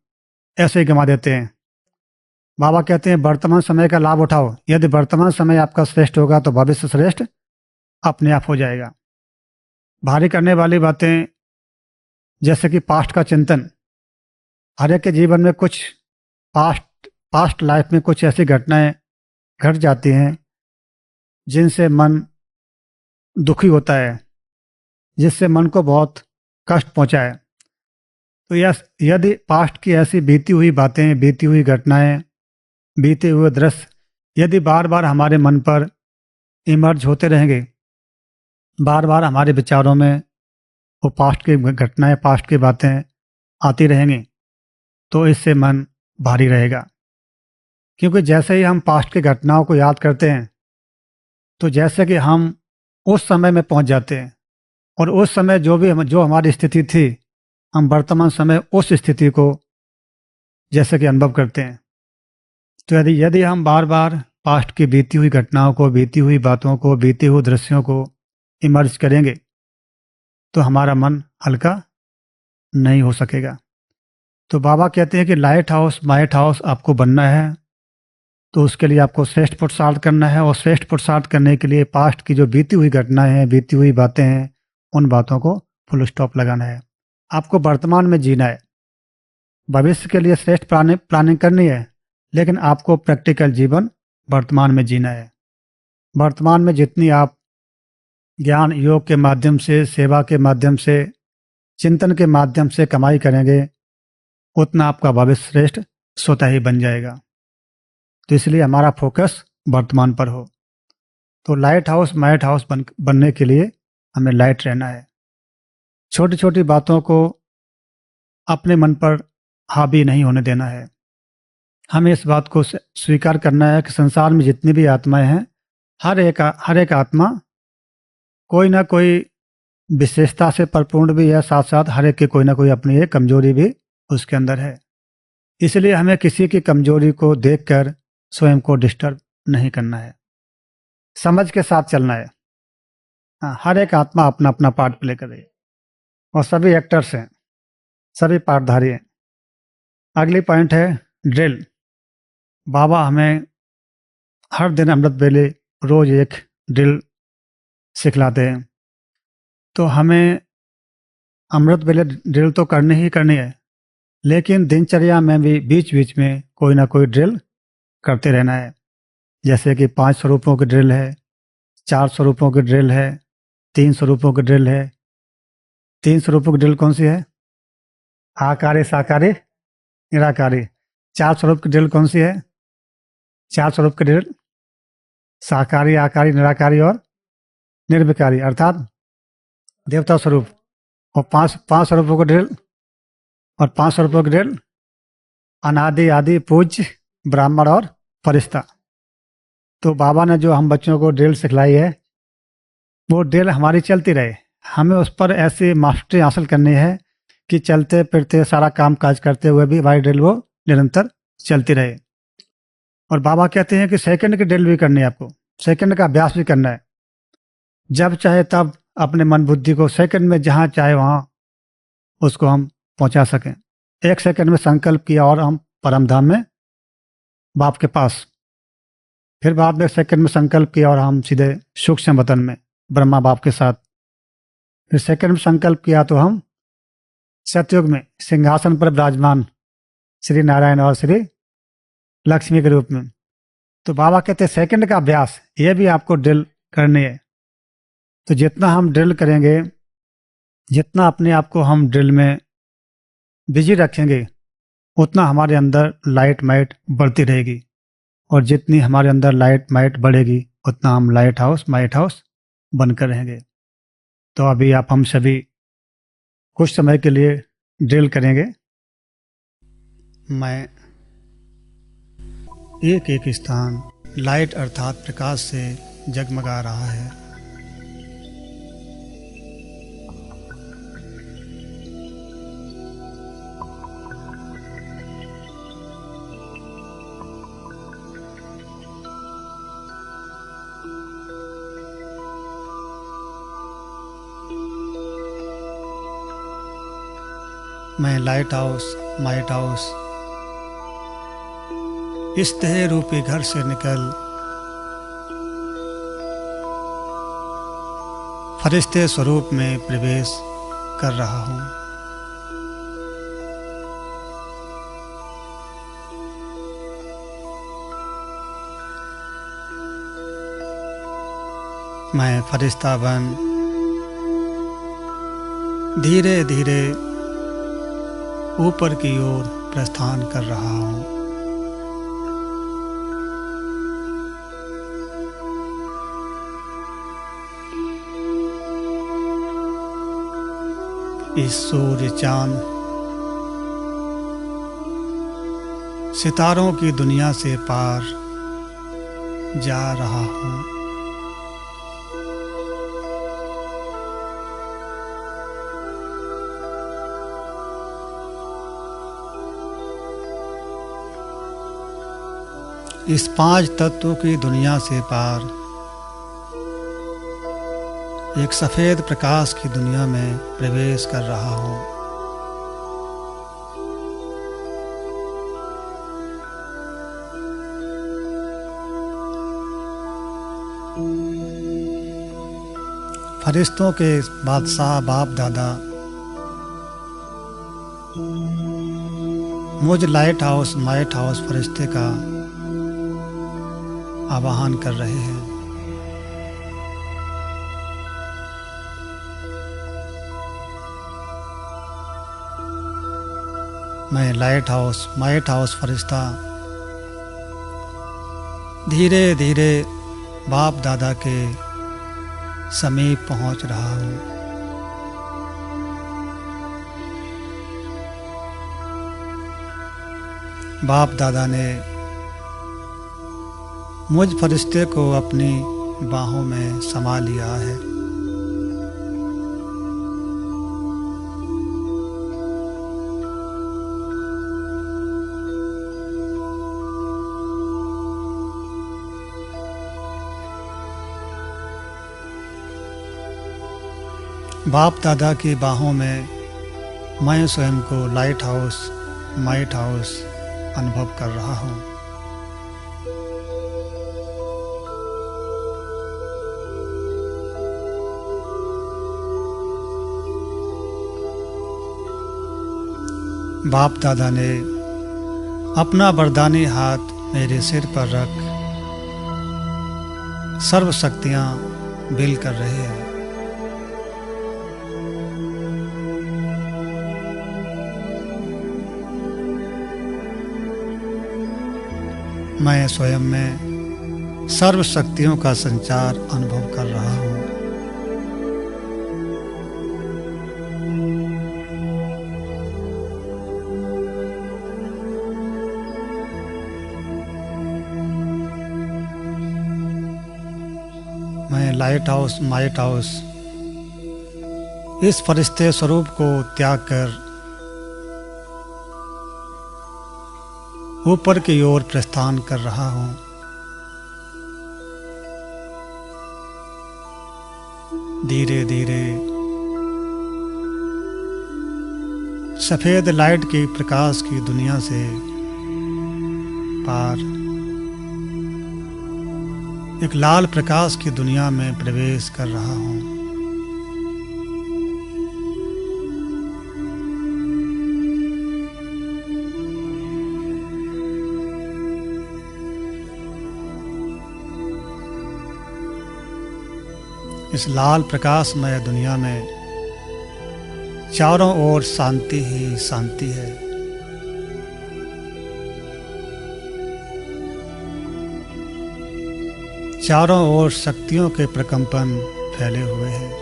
ऐसे ही गंवा देते हैं। बाबा कहते हैं वर्तमान समय का लाभ उठाओ। यदि वर्तमान समय आपका श्रेष्ठ होगा तो भविष्य श्रेष्ठ अपने आप हो जाएगा। भारी करने वाली बातें जैसे कि पास्ट का चिंतन, हर एक के जीवन में कुछ पास्ट लाइफ में कुछ ऐसी घटनाएं घट जाती हैं जिनसे मन दुखी होता है, जिससे मन को बहुत कष्ट पहुंचा है। तो यदि पास्ट की ऐसी बीती हुई बातें, बीती हुई घटनाएं, बीते हुए दृश्य यदि बार बार हमारे मन पर इमर्ज होते रहेंगे, बार बार हमारे विचारों में वो पास्ट की घटनाएं, पास्ट की बातें आती रहेंगी, तो इससे मन भारी रहेगा। क्योंकि जैसे ही हम पास्ट की घटनाओं को याद करते हैं तो जैसे कि हम उस समय में पहुंच जाते हैं, और उस समय जो हमारी स्थिति थी, हम वर्तमान समय उस स्थिति को जैसे कि अनुभव करते हैं। तो यदि हम बार बार पास्ट की बीती हुई घटनाओं को, बीती हुई बातों को, बीते हुए दृश्यों को इमर्ज करेंगे तो हमारा मन हल्का नहीं हो सकेगा। तो बाबा कहते हैं कि लाइट हाउस आपको बनना है, तो उसके लिए आपको श्रेष्ठ पुरुषार्थ करना है, और श्रेष्ठ पुरुषार्थ करने के लिए पास्ट की जो बीती हुई घटनाएं हैं, बीती हुई बातें हैं, उन बातों को फुल स्टॉप लगाना है। आपको वर्तमान में जीना है। भविष्य के लिए श्रेष्ठ प्लानिंग करनी है, लेकिन आपको प्रैक्टिकल जीवन वर्तमान में जीना है। वर्तमान में जितनी आप ज्ञान योग के माध्यम से, सेवा के माध्यम से, चिंतन के माध्यम से कमाई करेंगे, उतना आपका भविष्य श्रेष्ठ स्वतः ही बन जाएगा। तो इसलिए हमारा फोकस वर्तमान पर हो। तो लाइट हाउस बनने के लिए हमें लाइट रहना है। छोटी छोटी बातों को अपने मन पर हावी नहीं होने देना है। हमें इस बात को स्वीकार करना है कि संसार में जितनी भी आत्माएं हैं, हर एक आत्मा कोई ना कोई विशेषता से परिपूर्ण भी है, साथ साथ हर एक की कोई ना कोई अपनी एक कमजोरी भी उसके अंदर है। इसलिए हमें किसी की कमजोरी को देखकर स्वयं को डिस्टर्ब नहीं करना है, समझ के साथ चलना है। हाँ, हर एक आत्मा अपना अपना पार्ट प्ले करे और सभी एक्टर्स हैं, सभी पार्टधारी हैं। अगली पॉइंट है ड्रिल। बाबा हमें हर दिन अमृत वेले रोज एक ड्रिल सिखलाते हैं। तो हमें अमृत वेले ड्रिल तो करनी ही करनी है, लेकिन दिनचर्या में भी बीच बीच में कोई ना कोई ड्रिल करते रहना है। जैसे कि 5 स्वरूपों की ड्रिल है, 4 स्वरूपों की ड्रिल है, 3 स्वरूपों की ड्रिल है। 3 स्वरूपों की ड्रिल कौन सी है? आकारी, साकारी, निराकारी। 4 स्वरूप की ड्रिल कौन सी है? 4 स्वरूप की ड्रिल साकारी, आकारी, निराकारी और निर्विकारी, अर्थात देवता स्वरूप। और 5 स्वरूपों की ड्रिल, और 5 स्वरूपों की ड्रिल अनादि, आदि, पूज्य, ब्राह्मण और फरिश्ता। तो बाबा ने जो हम बच्चों को ड्रिल सिखलाई है, वो ड्रिल हमारी चलती रहे। हमें उस पर ऐसी मास्टरी हासिल करनी है कि चलते फिरते सारा काम काज करते हुए भी हमारी ड्रिल वो निरंतर चलती रहे। और बाबा कहते हैं कि सेकंड की ड्रिल भी करनी है, आपको सेकंड का अभ्यास भी करना है। जब चाहे तब अपने मन बुद्धि को सेकंड में जहाँ चाहे वहाँ उसको हम पहुँचा सकें। 1 सेकंड में संकल्प किया और हम परमधाम में बाप के पास, फिर बाद में 1 सेकंड में संकल्प किया और हम सीधे सूक्ष्म वतन में ब्रह्मा बाप के साथ। फिर सेकंड में संकल्प किया तो हम सतयुग में सिंहासन पर विराजमान श्री नारायण और श्री लक्ष्मी के रूप में। तो बाबा कहते हैं सेकंड का अभ्यास, ये भी आपको ड्रिल करनी है। तो जितना हम ड्रिल करेंगे, जितना अपने आप को हम ड्रिल में बिजी रखेंगे, उतना हमारे अंदर लाइट माइट बढ़ती रहेगी, और जितनी हमारे अंदर लाइट माइट बढ़ेगी उतना हम लाइट हाउस माइट हाउस बनकर रहेंगे। तो अभी आप हम सभी कुछ समय के लिए ड्रिल करेंगे। मैं एक एक स्थान लाइट अर्थात प्रकाश से जगमगा रहा है। मैं लाइट हाउस माइट हाउस इस तह रूपी घर से निकल फरिश्ते स्वरूप में प्रवेश कर रहा हूँ। मैं फरिश्ता बन धीरे धीरे ऊपर की ओर प्रस्थान कर रहा हूँ। इस सूर्य चांद सितारों की दुनिया से पार जा रहा हूँ। इस 5 तत्वों की दुनिया से पार एक सफेद प्रकाश की दुनिया में प्रवेश कर रहा हूँ। फरिश्तों के बादशाह बाप दादा मुझ लाइट हाउस माइट हाउस फरिश्ते का आवाहन कर रहे हैं। मैं लाइट हाउस माइट हाउस फरिश्ता धीरे धीरे बाप दादा के समीप पहुंच रहा हूँ। बाप दादा ने मुझ फरिश्ते को अपनी बाहों में समा लिया है। बाप दादा की बाहों में मैं स्वयं को लाइट हाउस माइट हाउस अनुभव कर रहा हूँ। बाप दादा ने अपना वरदानी हाथ मेरे सिर पर रख सर्व शक्तियाँ बिल कर रहे हैं। मैं स्वयं में सर्व शक्तियों का संचार अनुभव कर रहा हूँ। मैं लाइट हाउस माइट हाउस इस फरिश्ते स्वरूप को त्याग कर ऊपर की ओर प्रस्थान कर रहा हूँ। धीरे धीरे सफेद लाइट की प्रकाश की दुनिया से पार एक लाल प्रकाश की दुनिया में प्रवेश कर रहा हूँ। इस लाल प्रकाशमय दुनिया में चारों ओर शांति ही शांति है। चारों ओर शक्तियों के प्रकंपन फैले हुए हैं।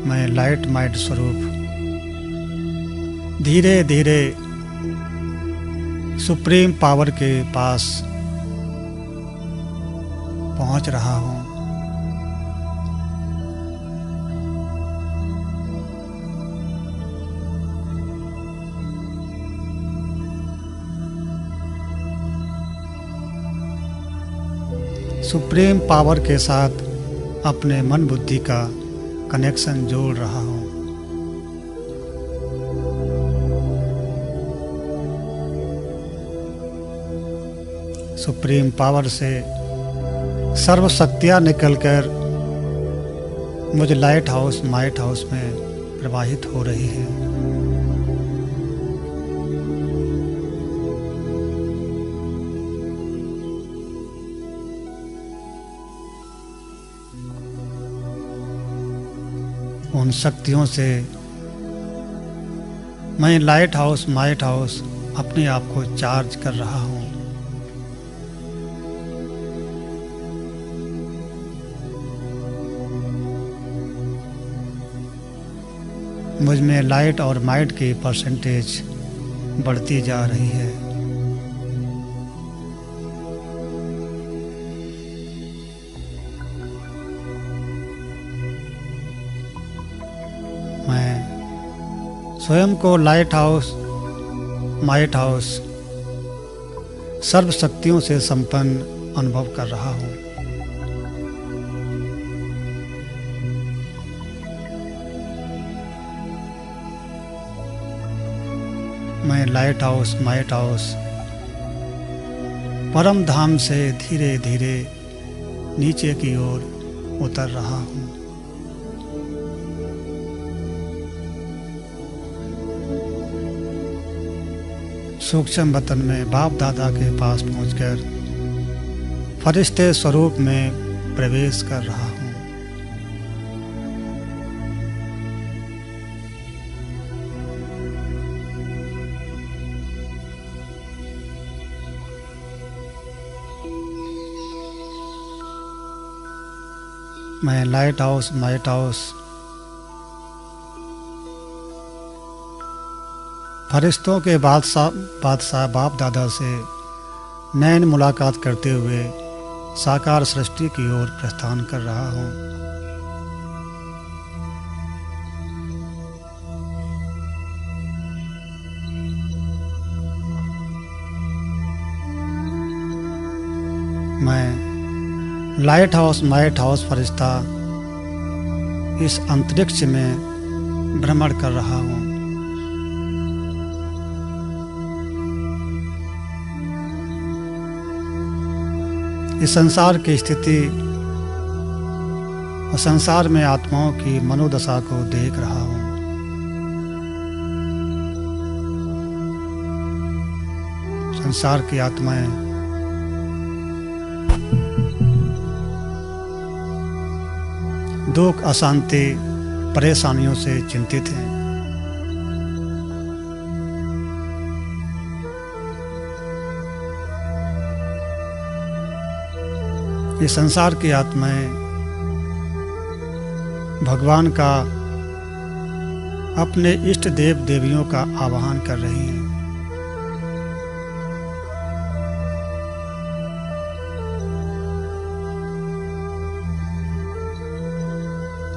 मैं लाइट माइट स्वरूप धीरे धीरे सुप्रीम पावर के पास पहुंच रहा हूं। सुप्रीम पावर के साथ अपने मन बुद्धि का कनेक्शन जोड़ रहा हूं। सुप्रीम पावर से सर्व शक्तियां निकलकर मुझ लाइट हाउस माइट हाउस में प्रवाहित हो रही है। उन शक्तियों से मैं लाइट हाउस माइट हाउस अपने आप को चार्ज कर रहा हूं। मुझ में लाइट और माइट की परसेंटेज बढ़ती जा रही है। मैं स्वयं को लाइट हाउस माइट हाउस सर्व शक्तियों से संपन्न अनुभव कर रहा हूँ। मैं लाइट हाउस माइट हाउस परम धाम से धीरे धीरे नीचे की ओर उतर रहा हूँ। सूक्ष्म वतन में बाप दादा के पास पहुंचकर फरिश्ते स्वरूप में प्रवेश कर रहा हूँ। मैं लाइट हाउस माइट हाउस फरिश्तों के बादशाह बाप दादा से नैन मुलाकात करते हुए साकार सृष्टि की ओर प्रस्थान कर रहा हूँ। मैं लाइट हाउस माइट हाउस फरिश्ता इस अंतरिक्ष में भ्रमण कर रहा हूँ। इस संसार की स्थिति और संसार में आत्माओं की मनोदशा को देख रहा हूँ। संसार की आत्माएं दुख अशांति परेशानियों से चिंतित हैं। ये संसार की आत्माएं भगवान का अपने इष्ट देव देवियों का आवाहन कर रही हैं।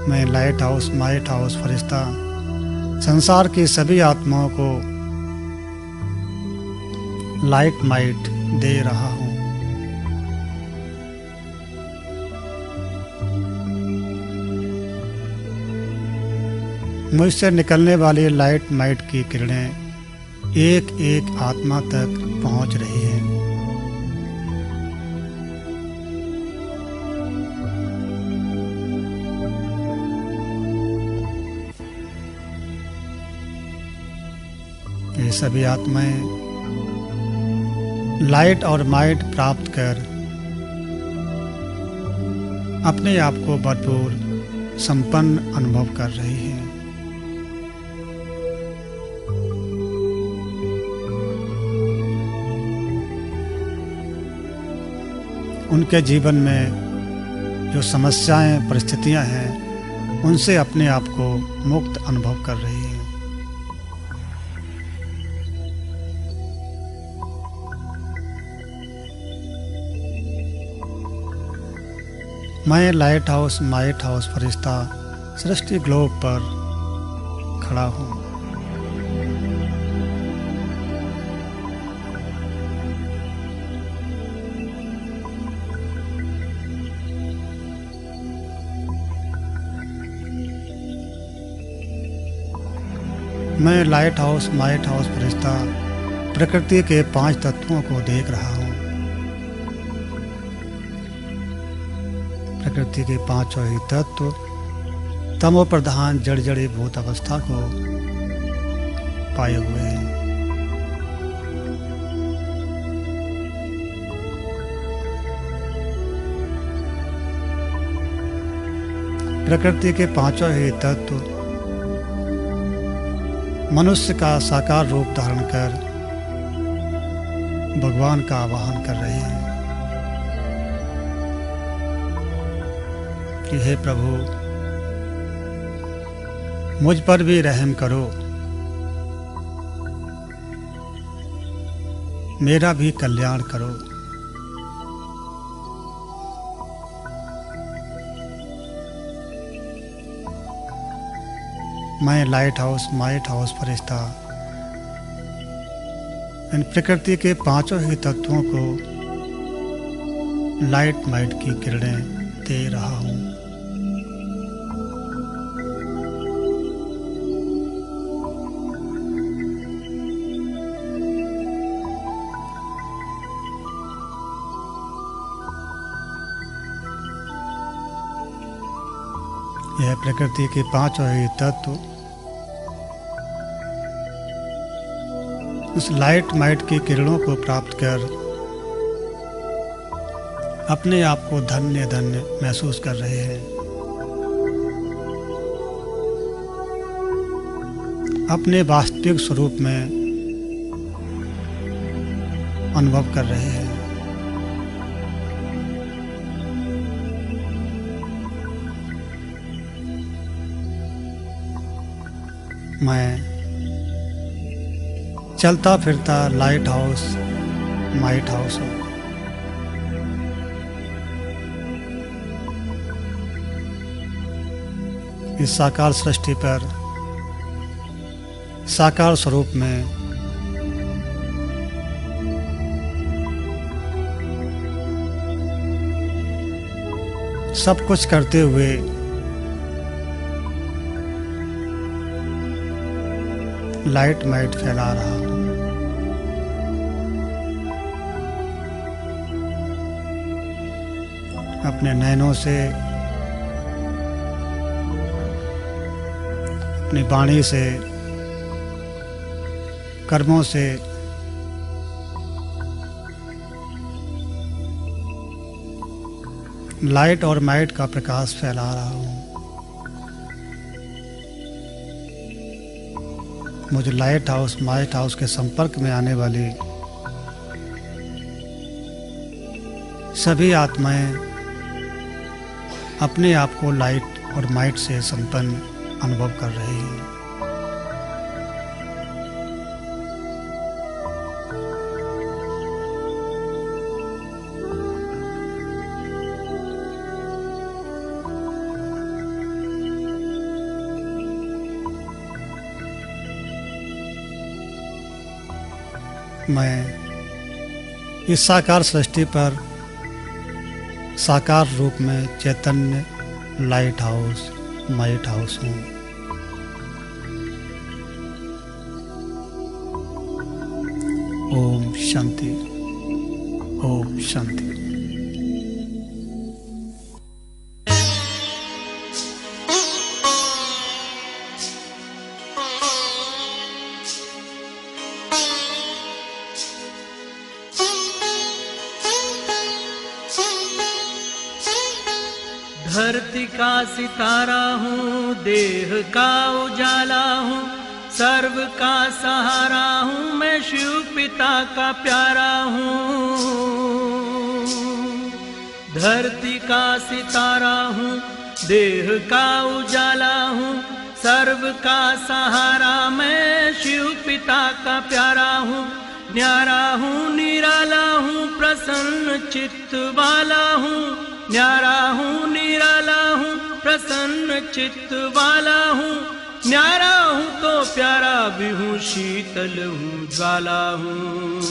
मैं लाइट हाउस माइट हाउस फरिश्ता संसार की सभी आत्माओं को लाइट माइट दे रहा हूँ। मुझसे निकलने वाली लाइट माइट की किरणें एक एक आत्मा तक पहुँच रही है। ये सभी आत्माएं लाइट और माइट प्राप्त कर अपने आप को भरपूर संपन्न अनुभव कर रही हैं। उनके जीवन में जो समस्याएं, परिस्थितियां हैं, उनसे अपने आप को मुक्त अनुभव कर रही हैं। मैं लाइट हाउस माइट हाउस फरिश्ता सृष्टि ग्लोब पर खड़ा हूँ। मैं लाइट हाउस माइट हाउस फरिश्ता प्रकृति के 5 तत्वों को देख रहा हूँ। प्रकृति के 5 ही तत्व तमो प्रधान जड़ जड़ीभूत अवस्था को पाए हुए हैं। प्रकृति के 5 ही तत्व मनुष्य का साकार रूप धारण कर भगवान का आवाहन कर रहे हैं कि हे प्रभु, मुझ पर भी रहम करो, मेरा भी कल्याण करो। मैं लाइट हाउस माइट हाउस फरिश्ता इन प्रकृति के 5 ही तत्वों को लाइट माइट की किरणें दे रहा हूँ। यह प्रकृति के 5 ही तत्व उस लाइट माइट की किरणों को प्राप्त कर अपने आप को धन्य धन्य महसूस कर रहे हैं। अपने वास्तविक स्वरूप में अनुभव कर रहे हैं। मैं चलता फिरता लाइट हाउस माइट हाउस हूँ। इस साकार सृष्टि पर साकार स्वरूप में सब कुछ करते हुए लाइट माइट फैला रहा हूँ। अपने नयनों से, अपनी वाणी से, कर्मों से लाइट और माइट का प्रकाश फैला रहा हूँ। मुझे लाइट हाउस माइट हाउस के संपर्क में आने वाली सभी आत्माएं अपने आप को लाइट और माइट से संपन्न अनुभव कर रही हैं। मैं इस साकार सृष्टि पर साकार रूप में चैतन्य लाइट हाउस माइट हाउस हूँ। ओम शांति, ओम शांति। धरती का सितारा हूँ, देह का उजाला हूँ, सर्व का सहारा हूँ, मैं शिव पिता का प्यारा हूँ। धरती का सितारा हूँ, देह का उजाला हूँ, सर्व का सहारा, मैं शिव पिता का प्यारा हूँ। न्यारा हूँ, निराला हूँ, प्रसन्न चित्त वाला हूँ। न्यारा हूँ, निराला हूँ, प्रसन्न चित्त वाला हूँ। न्यारा हूँ तो प्यारा भी हूँ, शीतल हूँ, ज्वाला हूँ।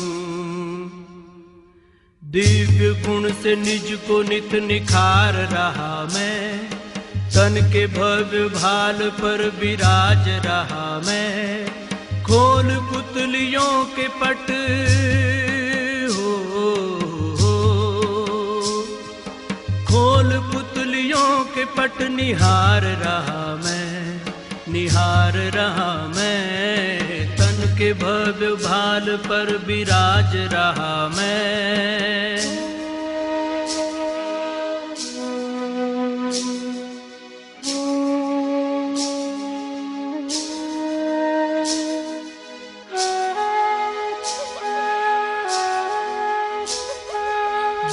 दिव्य गुण से निज को नित निखार रहा मैं, तन के भव्य भाल पर विराज रहा मैं। खोल पुतलियों के पट हो, खोल पुतलियों के पट निहार रहा मैं, निहार रहा मैं। तन के भव्य भाल पर विराज रहा मैं।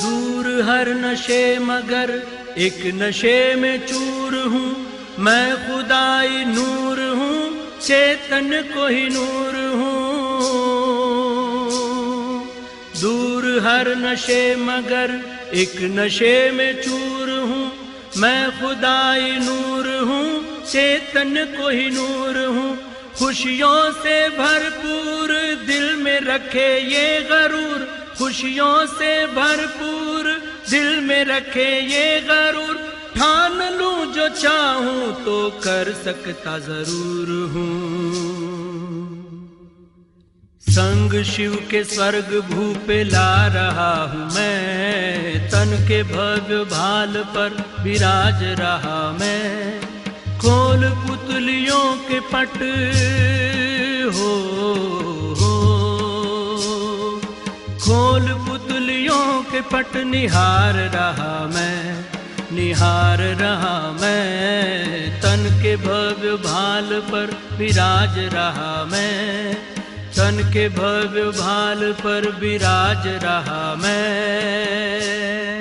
दूर हर नशे मगर एक नशे में चूर हूँ, मैं खुदाई नूर हूँ, चेतन को ही नूर हूँ। दूर हर नशे मगर एक नशे में चूर हूँ, मैं खुदाई नूर हूँ, चेतन को ही नूर हूँ। खुशियों से भरपूर दिल में रखे ये गरूर, खुशियों से भरपूर दिल में रखे ये गरूर। ठान लूं जो चाहूं तो कर सकता जरूर हूँ। संग शिव के स्वर्ग भू पे ला रहा हूँ मैं, तन के भव्य भाल पर विराज रहा मैं। खोल पुतलियों के पट हो, खोल पुतलियों के पट निहार रहा मैं, निहार रहा मैं। तन के भव्य भाल पर विराज रहा मैं, तन के भव्य भाल पर विराज रहा मैं।